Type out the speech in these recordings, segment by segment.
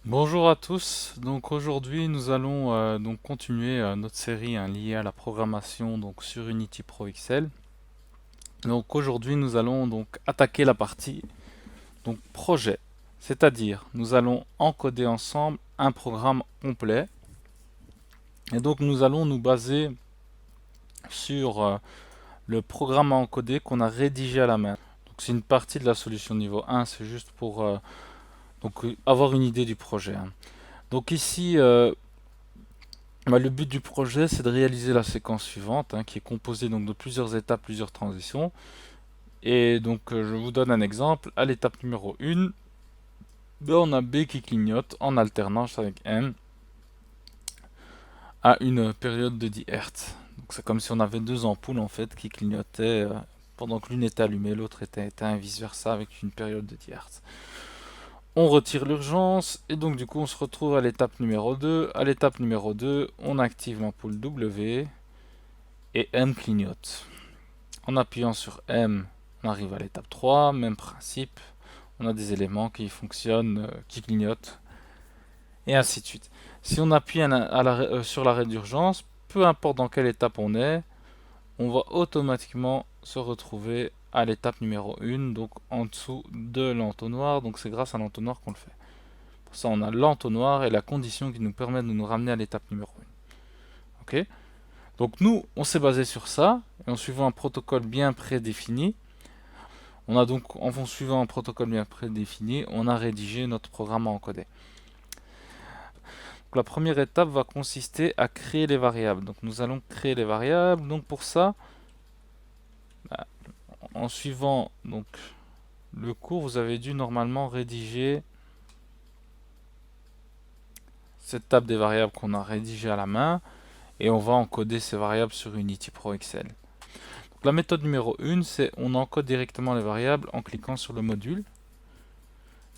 Bonjour à tous. Donc aujourd'hui nous allons donc continuer notre série liée à la programmation donc sur Unity Pro XL. Donc aujourd'hui nous allons donc attaquer la partie donc projet, c'est-à-dire nous allons encoder ensemble un programme complet et donc nous allons nous baser sur le programme à encoder qu'on a rédigé à la main. Donc c'est une partie de la solution niveau 1, c'est juste pour avoir une idée du projet, hein. Donc ici le but du projet, c'est de réaliser la séquence suivante, hein, qui est composée donc de plusieurs étapes, plusieurs transitions. Et donc, je vous donne un exemple. À l'étape numéro 1, ben, on a B qui clignote en alternance avec M à une période de 10 Hz. Donc, c'est comme si on avait deux ampoules en fait qui clignotaient pendant que l'une était allumée, l'autre était éteinte, et vice-versa avec une période de 10 Hz. On retire l'urgence et donc du coup on se retrouve à l'étape numéro 2. À l'étape numéro 2, on active l'ampoule W et M clignote. En appuyant sur M, on arrive à l'étape 3, même principe. On a des éléments qui fonctionnent, qui clignotent, et ainsi de suite. Si on appuie sur l'arrêt d'urgence, peu importe dans quelle étape on va automatiquement se retrouver à l'étape numéro 1, donc en dessous de l'entonnoir. Donc c'est grâce à l'entonnoir qu'on le fait. Pour ça, on a l'entonnoir et la condition qui nous permet de nous ramener à l'étape numéro 1. Ok. Donc nous, on s'est basé sur ça, et en suivant un protocole bien prédéfini. On a donc, en suivant un protocole bien prédéfini, on a rédigé notre programme à encoder. Donc la première étape va consister à créer les variables. Donc nous allons créer les variables. Donc pour ça, bah, en suivant donc le cours, vous avez dû normalement rédiger cette table des variables qu'on a rédigée à la main, et on va encoder ces variables sur Unity Pro XL. Donc la méthode numéro 1, c'est on encode directement les variables en cliquant sur le module.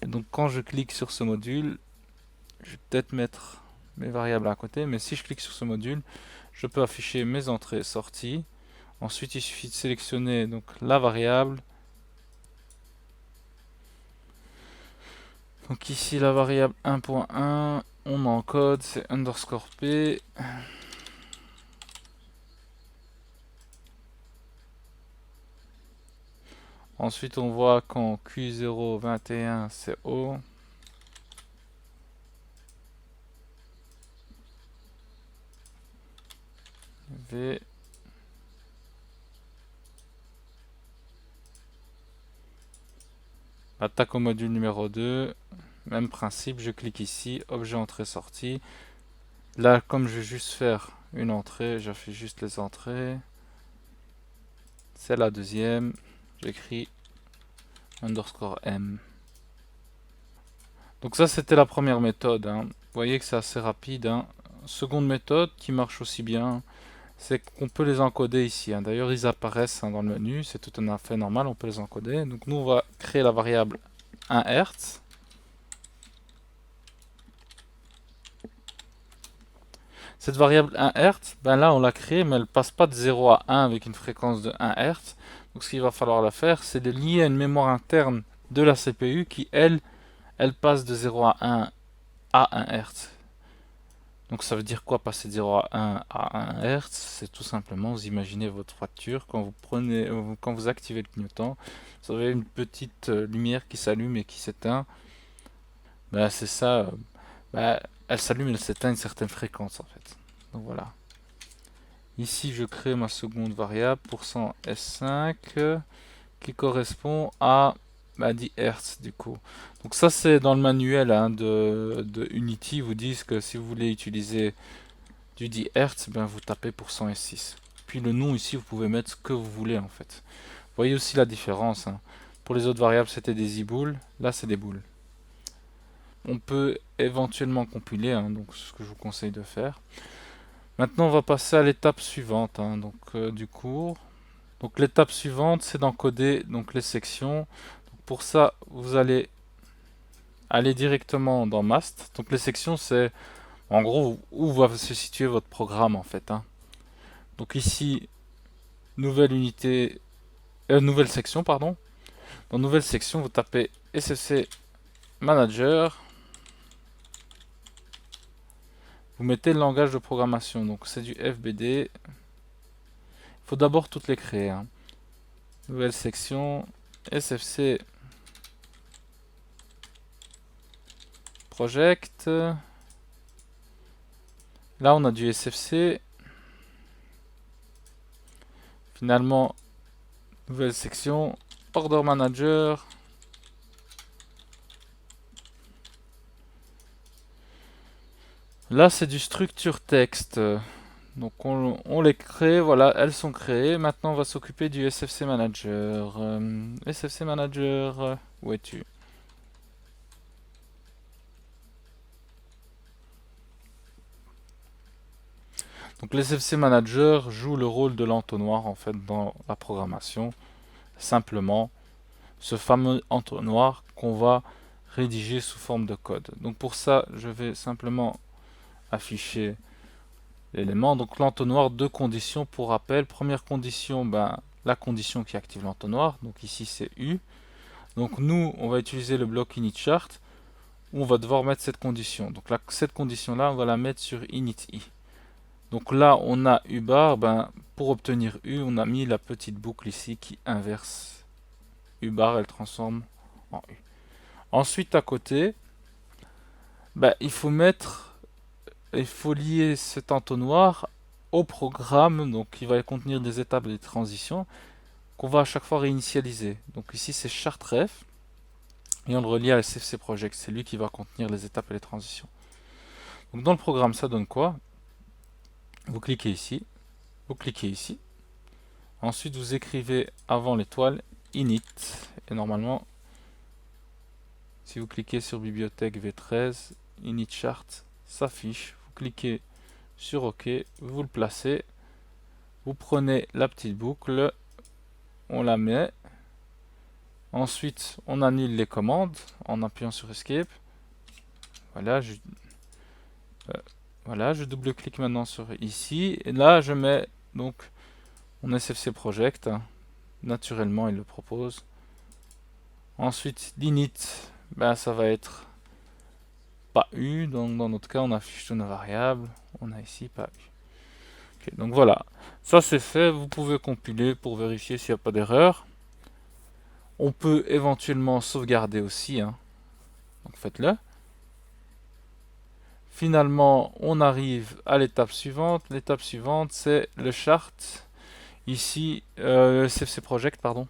Et donc quand je clique sur ce module, je vais peut-être mettre mes variables à côté, mais si je clique sur ce module, je peux afficher mes entrées et sorties. Ensuite, il suffit de sélectionner donc la variable. Donc ici, la variable 1.1, on encode, c'est underscore p. Ensuite, on voit qu'en Q021, c'est O. V. Attaque au module numéro 2. Même principe, je clique ici, objet entrée-sortie. Là, comme je vais juste faire une entrée, j'affiche juste les entrées. C'est la deuxième. J'écris underscore M. Donc ça, c'était la première méthode, hein. Vous voyez que c'est assez rapide, hein. Seconde méthode qui marche aussi bien, c'est qu'on peut les encoder ici, hein. D'ailleurs, ils apparaissent, hein, dans le menu. C'est tout à fait normal, on peut les encoder. Donc nous, on va créer la variable 1 Hz. Cette variable 1 Hz, ben là, on l'a créée, mais elle passe pas de 0 à 1 avec une fréquence de 1 Hz. Donc ce qu'il va falloir la faire, c'est de lier à une mémoire interne de la CPU qui, elle passe de 0 à 1 Hz. Donc ça veut dire quoi passer de 0 à 1 à 1 Hz? C'est tout simplement, vous imaginez votre voiture, quand vous activez le clignotant, vous avez une petite lumière qui s'allume et qui s'éteint. Ben, c'est ça, ben, elle s'allume et elle s'éteint à une certaine fréquence en fait. Donc voilà. Ici je crée ma seconde variable, %S5, qui correspond à 10 Hz du coup. Donc ça c'est dans le manuel, hein, de Unity, ils vous disent que si vous voulez utiliser du 10 Hz, ben vous tapez %S6. Puis le nom ici, vous pouvez mettre ce que vous voulez en fait. Vous voyez aussi la différence, hein. Pour les autres variables, c'était des iboules, là c'est des boules. On peut éventuellement compiler, hein, donc ce que je vous conseille de faire. Maintenant, on va passer à l'étape suivante, hein, donc du cours. Donc l'étape suivante, c'est d'encoder donc les sections. Donc, pour ça, vous allez aller directement dans Mast. Donc les sections, c'est en gros où va se situer votre programme en fait, hein. Donc ici, nouvelle unité, nouvelle section, pardon. Dans nouvelle section, vous tapez SFC Manager. vous mettez le langage de programmation. Donc c'est du FBD. Il faut d'abord toutes les créer, hein. Nouvelle section, SFC Project. Là, on a du SFC. Finalement, nouvelle section, Order Manager. Là, c'est du structure texte. Donc, on les crée, voilà, elles sont créées. Maintenant, on va s'occuper du SFC Manager. SFC Manager, où es-tu? Donc, le SFC Manager joue le rôle de l'entonnoir, en fait, dans la programmation. Simplement, ce fameux entonnoir qu'on va rédiger sous forme de code. Donc, pour ça, je vais simplement afficher l'élément. Donc l'entonnoir, deux conditions pour rappel. Première condition, ben, la condition qui active l'entonnoir. Donc ici c'est U. Donc nous, on va utiliser le bloc initChart où on va devoir mettre cette condition. Donc là, cette condition-là, on va la mettre sur initI. Donc là, on a U bar. Ben, pour obtenir U, on a mis la petite boucle ici qui inverse U bar, elle transforme en U. Ensuite, à côté, ben, il faut lier cet entonnoir au programme, donc qui va contenir des étapes et des transitions qu'on va à chaque fois réinitialiser. Donc ici c'est chartref et on le relie à SFC Project, c'est lui qui va contenir les étapes et les transitions. Donc dans le programme ça donne quoi? Vous cliquez ici, vous cliquez ici, ensuite vous écrivez avant l'étoile init et normalement si vous cliquez sur bibliothèque V13 init chart s'affiche, vous cliquez sur OK, vous le placez, vous prenez la petite boucle, on la met, ensuite on annule les commandes en appuyant sur Escape. Voilà, je double-clique maintenant sur ici, et là je mets donc mon SFC Project, naturellement il le propose. Ensuite l'init, ben, ça va être pas U, donc dans notre cas on affiche toutes nos variables, on a ici pas U. Okay, donc voilà, ça c'est fait, vous pouvez compiler pour vérifier s'il n'y a pas d'erreur. On peut éventuellement sauvegarder aussi, hein. Donc faites-le. Finalement, on arrive à l'étape suivante. L'étape suivante, c'est le chart. Ici, le CFC Project, pardon.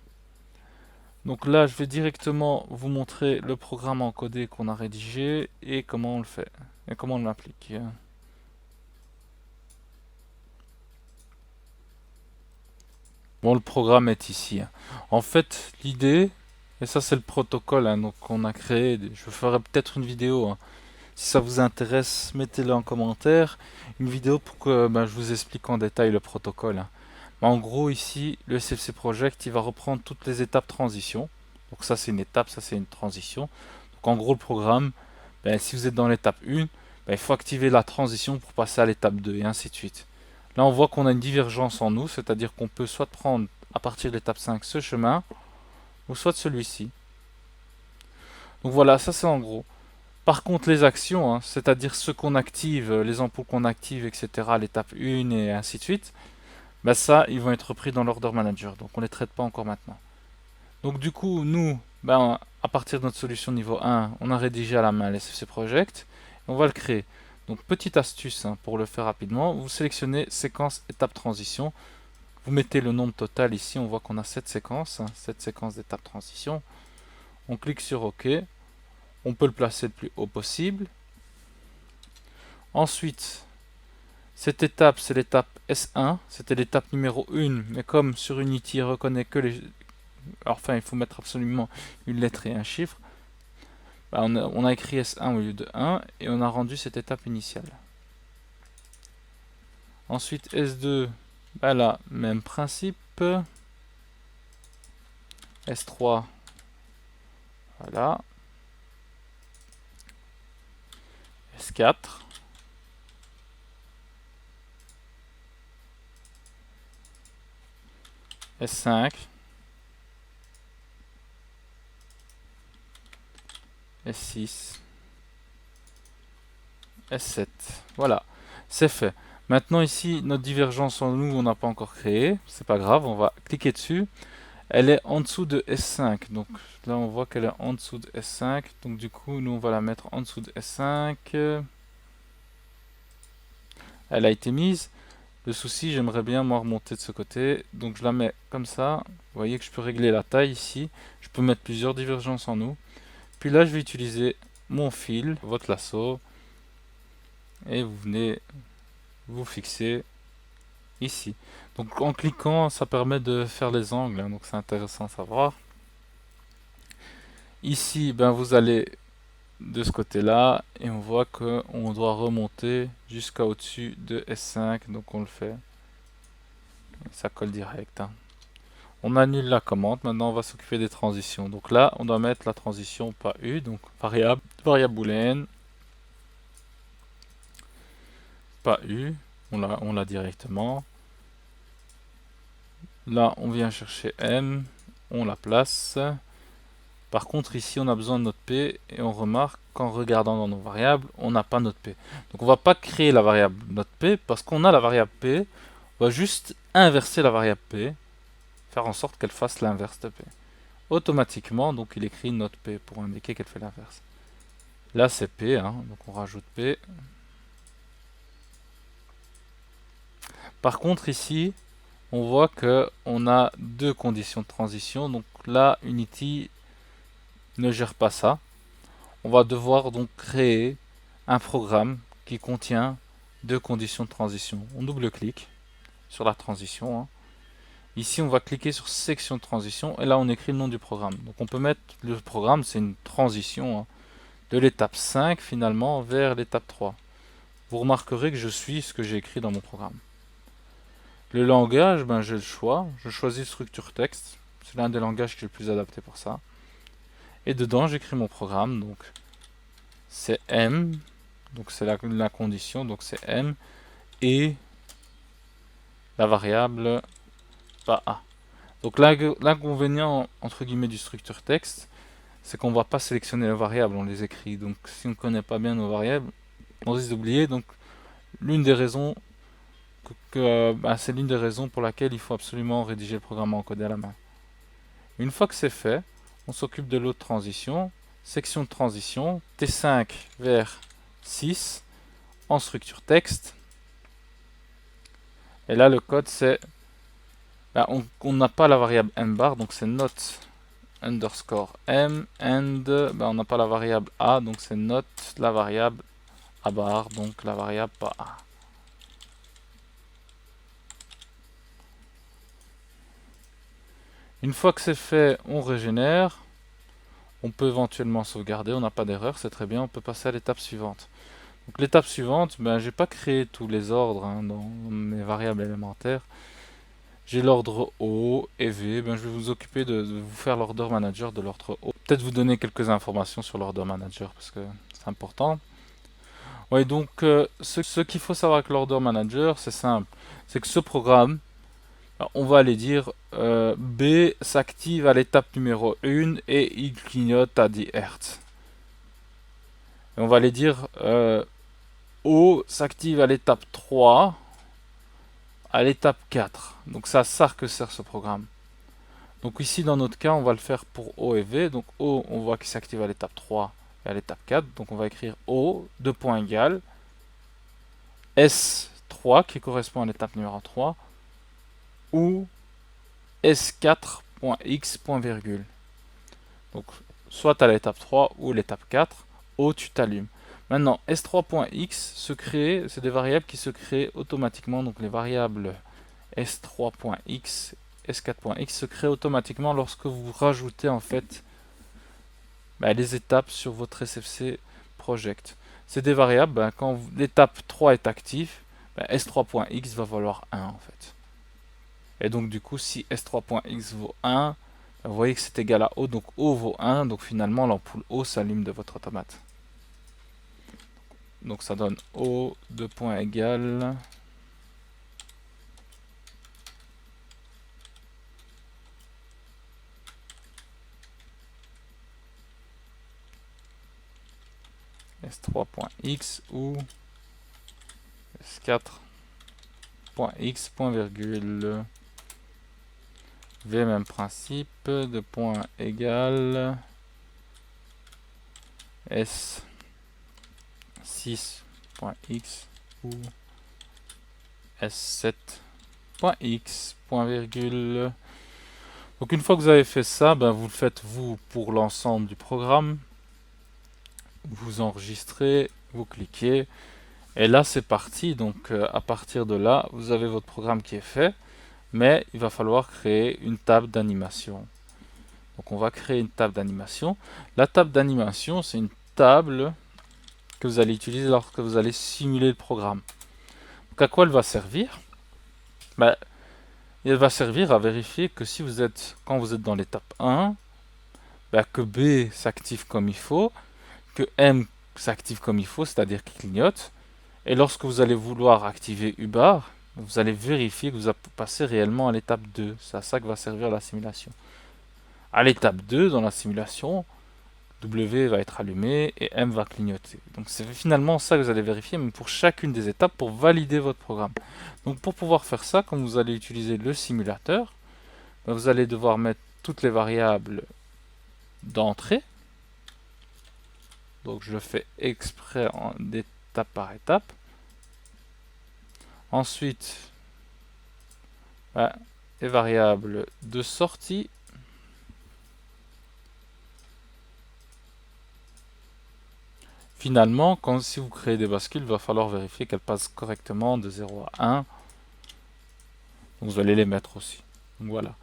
Donc là, je vais directement vous montrer le programme encodé qu'on a rédigé et comment on le fait, et comment on l'applique. Bon, le programme est ici, hein. En fait, l'idée, et ça c'est le protocole, hein, donc on a créé, je ferai peut-être une vidéo, hein. Si ça vous intéresse, mettez-le en commentaire, une vidéo pour que ben, je vous explique en détail le protocole, hein. En gros, ici, le CFC Project, il va reprendre toutes les étapes transition. Donc ça, c'est une étape, ça, c'est une transition. Donc en gros, le programme, ben, si vous êtes dans l'étape 1, ben, il faut activer la transition pour passer à l'étape 2 et ainsi de suite. Là, on voit qu'on a une divergence en nous, c'est-à-dire qu'on peut soit prendre à partir de l'étape 5 ce chemin, ou soit celui-ci. Donc voilà, ça c'est en gros. Par contre, les actions, hein, c'est-à-dire ce qu'on active, les ampoules qu'on active, etc., à l'étape 1 et ainsi de suite, bah ça, ils vont être pris dans l'order manager, donc on ne les traite pas encore maintenant. Donc du coup, nous, ben, à partir de notre solution niveau 1, on a rédigé à la main l'SFC Project, et on va le créer. Donc petite astuce, hein, pour le faire rapidement, vous sélectionnez séquence étape transition, vous mettez le nombre total ici, on voit qu'on a 7 séquences, hein, 7 séquences d'étape transition, on clique sur OK, on peut le placer le plus haut possible. Ensuite, cette étape, c'est l'étape S1, c'était l'étape numéro 1, mais comme sur Unity, il reconnaît que les... Enfin, il faut mettre absolument une lettre et un chiffre. Bah, on a écrit S1 au lieu de 1, et on a rendu cette étape initiale. Ensuite, S2, bah là, même principe. S3, voilà. S4. S5. S6, S7. Voilà. C'est fait. Maintenant ici, notre divergence en nous, on n'a pas encore créé. C'est pas grave, on va cliquer dessus. Elle est en dessous de S5. Donc là, on voit qu'elle est en dessous de S5. Donc du coup, nous, on va la mettre en dessous de S5. Elle a été mise. Le souci, j'aimerais bien moi remonter de ce côté. Donc je la mets comme ça. Vous voyez que je peux régler la taille ici. Je peux mettre plusieurs divergences en nous. Puis là, je vais utiliser mon fil, votre lasso. Et vous venez vous fixer ici. Donc en cliquant, ça permet de faire les angles, hein, donc c'est intéressant à savoir. Ici, ben, vous allez de ce côté-là et on voit que on doit remonter jusqu'à au-dessus de S5, donc on le fait. Ça colle direct, hein. On annule la commande, maintenant on va s'occuper des transitions. Donc là, on doit mettre la transition pas U, donc variable booléenne, pas U, on l'a directement. Là, on vient chercher M, on la place. Par contre, ici, on a besoin de notre P et on remarque qu'en regardant dans nos variables, on n'a pas notre P. Donc, on va pas créer la variable notre P parce qu'on a la variable P. On va juste inverser la variable P, faire en sorte qu'elle fasse l'inverse de P. Automatiquement, donc, il écrit notre P pour indiquer qu'elle fait l'inverse. Là, c'est P, hein, donc on rajoute P. Par contre, ici, on voit que on a deux conditions de transition. Donc là, Unity ne gère pas ça. On va devoir donc créer un programme qui contient deux conditions de transition. On double-clique sur la transition, hein. Ici, on va cliquer sur section de transition et là, on écrit le nom du programme. Donc, on peut mettre le programme, c'est une transition, hein, de l'étape 5 finalement vers l'étape 3. Vous remarquerez que je suis ce que j'ai écrit dans mon programme. Le langage, ben, j'ai le choix. Je choisis structure texte. C'est l'un des langages qui est le plus adapté pour ça. Et dedans, j'écris mon programme. Donc, c'est M. Donc, c'est la condition. Donc, c'est M. Et la variable pas A. Donc, l'inconvénient, entre guillemets, du structure texte, c'est qu'on ne va pas sélectionner les variables, on les écrit. Donc, si on ne connaît pas bien nos variables, on risque d'oublier. Donc, l'une des raisons c'est l'une des raisons pour laquelle il faut absolument rédiger le programme encodé à la main. Une fois que c'est fait, on s'occupe de l'autre transition. Section de transition, T5 vers 6 en structure texte. Et là, le code, c'est... on n'a pas la variable mbar, donc c'est not underscore m. And on n'a pas la variable a, donc c'est not la variable a bar, donc la variable pas a. Une fois que c'est fait, on régénère. On peut éventuellement sauvegarder, on n'a pas d'erreur, c'est très bien, on peut passer à l'étape suivante. Donc l'étape suivante, j'ai pas créé tous les ordres, hein, dans mes variables élémentaires. J'ai l'ordre O et V, je vais vous occuper de vous faire l'order manager de l'ordre O. Peut-être vous donner quelques informations sur l'order manager parce que c'est important. Ouais, donc ce qu'il faut savoir avec l'order manager, c'est simple. C'est que ce programme, alors, on va aller dire B s'active à l'étape numéro 1 et il clignote à 10 Hz. Et on va aller dire O s'active à l'étape 3 à l'étape 4. Donc c'est à ça que sert ce programme. Donc ici dans notre cas on va le faire pour O et V. Donc O on voit qu'il s'active à l'étape 3 et à l'étape 4. Donc on va écrire O, deux points égal, S3 qui correspond à l'étape numéro 3 ou S4.x point virgule. Donc soit à l'étape 3 ou l'étape 4, O tu t'allumes. Maintenant S3.x se crée, c'est des variables qui se créent automatiquement, donc les variables S3.x, S4.x se créent automatiquement lorsque vous rajoutez en fait les étapes sur votre SFC project. C'est des variables, quand l'étape 3 est active, S3.x va valoir 1 en fait. Et donc du coup si S3.x vaut 1, vous voyez que c'est égal à O, donc O vaut 1, donc finalement l'ampoule O s'allume de votre automate. Donc ça donne O, deux points égal, S3.x ou s4.x, point virgule. V, même principe, de point égal s6.x ou s7.x, point virgule. Donc une fois que vous avez fait ça, ben vous le faites vous pour l'ensemble du programme. Vous enregistrez, vous cliquez, et là c'est parti. Donc à partir de là, vous avez votre programme qui est fait, mais il va falloir créer une table d'animation. Donc on va créer une table d'animation. La table d'animation, c'est une table que vous allez utiliser lorsque vous allez simuler le programme. Donc à quoi elle va servir? Ben, elle va servir à vérifier que si vous êtes, quand vous êtes dans l'étape 1, ben, que B s'active comme il faut, que M s'active comme il faut, c'est-à-dire qu'il clignote. Et lorsque vous allez vouloir activer UBAR, vous allez vérifier que vous passez réellement à l'étape 2. C'est à ça que va servir la simulation. À l'étape 2, dans la simulation, W va être allumé et M va clignoter. Donc c'est finalement ça que vous allez vérifier, mais pour chacune des étapes pour valider votre programme. Donc pour pouvoir faire ça, comme vous allez utiliser le simulateur, vous allez devoir mettre toutes les variables d'entrée. Donc je le fais exprès d'étape par étape. Ensuite, les variables de sortie. Finalement, si vous créez des bascules, il va falloir vérifier qu'elles passent correctement de 0 à 1. Donc vous allez les mettre aussi. Donc voilà.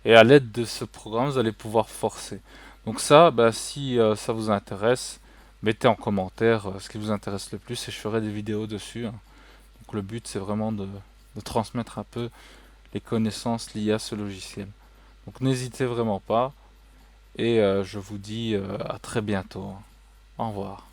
Et à l'aide de ce programme, vous allez pouvoir forcer. Donc ça, si ça vous intéresse, mettez en commentaire ce qui vous intéresse le plus et je ferai des vidéos dessus. Donc le but, c'est vraiment de transmettre un peu les connaissances liées à ce logiciel. Donc n'hésitez vraiment pas et je vous dis à très bientôt. Au revoir.